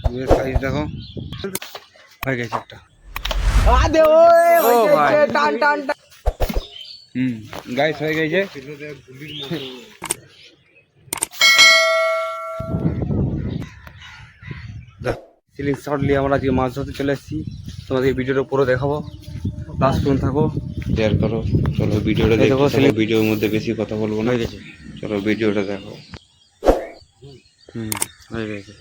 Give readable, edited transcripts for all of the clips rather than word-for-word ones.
রুইয়ের size দেখো, হয়ে গেছে একটা। গাইস হয়ে গেছে। সিলিং শট নিয়ে আমরা আজকে মাছ ধরতে চলে এসেছি। তোমাদের ভিডিওটা পুরো দেখাবো, লাস্ট পর্যন্ত থাকো, শেয়ার করো। চলো ভিডিওটা দেখো। ভিডিওর মধ্যে বেশি কথা বলবো না, হয়ে গেছে। চলো ভিডিওটা দেখো। হয়ে গেছে।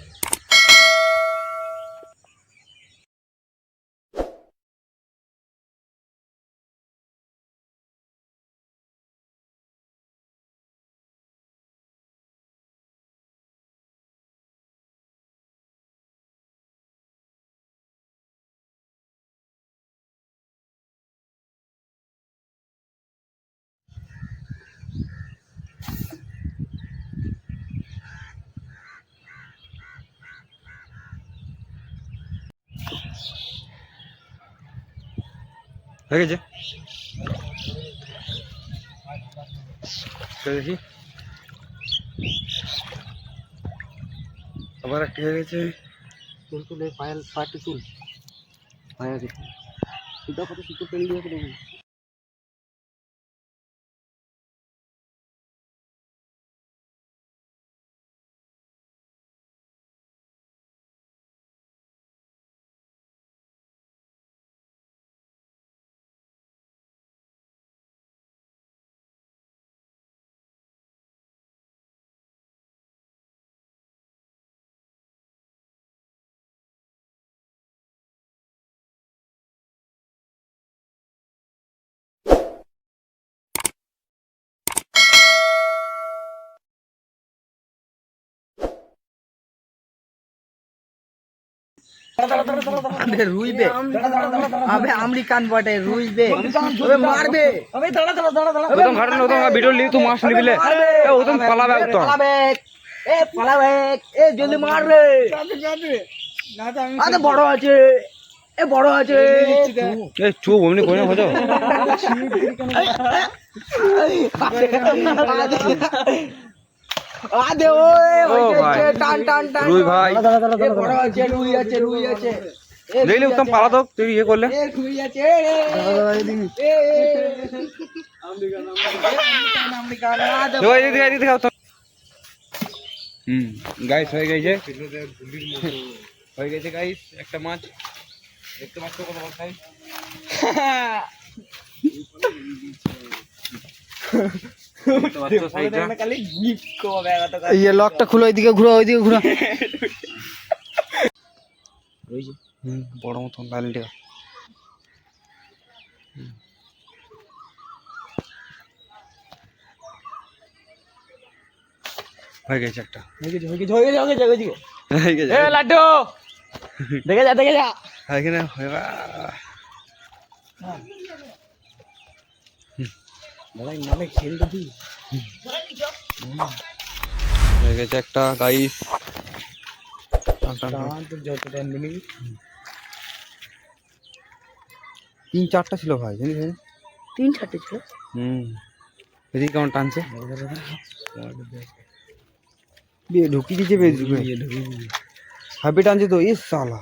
হয়ে গেছে, দেখি আবার একটা হয়ে গেছে। চুল তুলে পায়েল পাটি চুল হয়ে গেছে। সুতা কত সুতো তেল দিয়েছে দেখুন। রুইবে আবে আমেরিকান বটে রুইবে ওবে মারবে আবে দাঁড়া দাঁড়া দাঁড়া দাঁড়া ওদম ঘাটন ওদম ভিডিও লি তুই মাছ নিবিলে এ ওদম পালাবে তো পালাবে এ জলদি মারবে আরে বড় আছে এ বড় আছে এ চুপ অমনি কই না হজো। আদে ওই ভাই টান টান টান রুই ভাই এ বড় আছে রুই আছে রুই আছে দেখলি উত্তম পালা তো তুই ইয়ে করলে। এ রুই আছে এ আমেরিকান গাইস হয়ে গেছে, হয়ে গেছে গাইস একটা মাছ। দেখতে পাচ্ছ কত বড় সাইজ। ये लॉकটা খুলো, ওইদিকে ঘুরো ওইদিকে ঘুরো। বড় মতন লাইনটা হয়ে গেছে একটা। লাড্ডু দেখে যা দেখে যা এখানে হয়ে গেছে একটা গাইস। তিন চারটা ছিল ভাই, জানিস? 3-4টে ছিল। এদিকে কেমন টানছে, বিয়ে ঢুকি দিচ্ছে বেশ হাবি টানছে তো। ইস সালা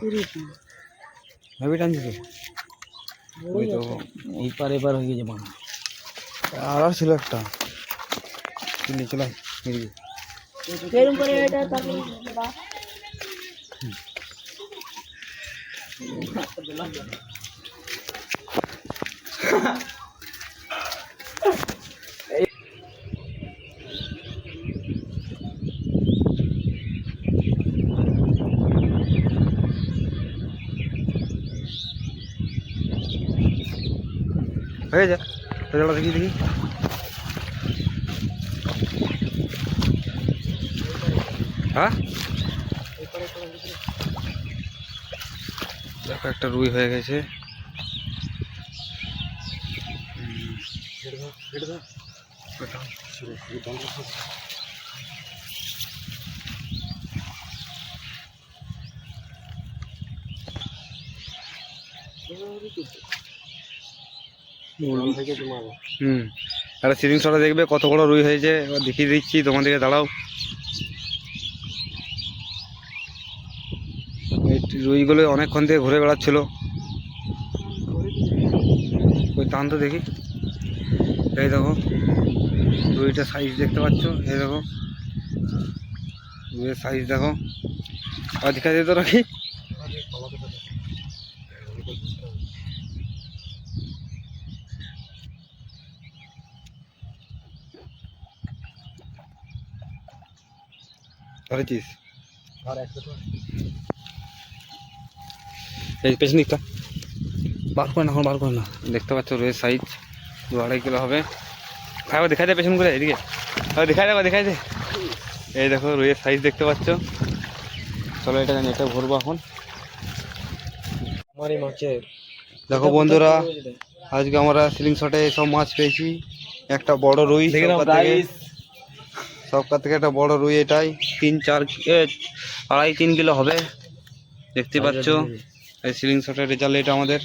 হাবি টানছে তো। ওই তো এই পার এবার হয়ে গেছে বাংলা আর ছিল একটা নিয়ে চলে এদিকে। এরকম করে এটা তারপরে হয়ে যা তোরা দেখি দেখি। হ্যাঁ দেখো একটা রুই হয়ে গেছে। একটা সিলিং শটে দেখবে কত বড় রুই হয়েছে। এবার দেখিয়ে দিচ্ছি তোমাদেরকে, দাঁড়াও। রুইগুলো অনেকক্ষণ থেকে ঘুরে বেড়াচ্ছিল। ওই টান তো দেখি, এই দেখো রুইটা সাইজ দেখতে পাচ্ছ, এই দেখো রুইয়ের সাইজ দেখো। আর দেখা যেত নাকি ধরেছিস এই পেছনে দিকটা বার করে না, এখন বার করে না। দেখতে পাচ্ছ রুইয়ের সাইজ 2-2.5 কিলো হবে। খাবার দেখাই দে পেছন করে, এদিকে দেখাই দে। এই দেখো রুইয়ের সাইজ দেখতে পাচ্ছ। চলো এটাকে নেটে ভরবো এখন। দেখো বন্ধুরা, আজকে আমরা সিলিং শটে সব মাছ পেয়েছি। একটা বড় রুই, সবকার থেকে একটা বড় রুই, এটাই 3-4 2.5-3 কিলো হবে। দেখতে পাচ্ছ এই সিলিং শটের রেজাল্ট এটা আমাদের।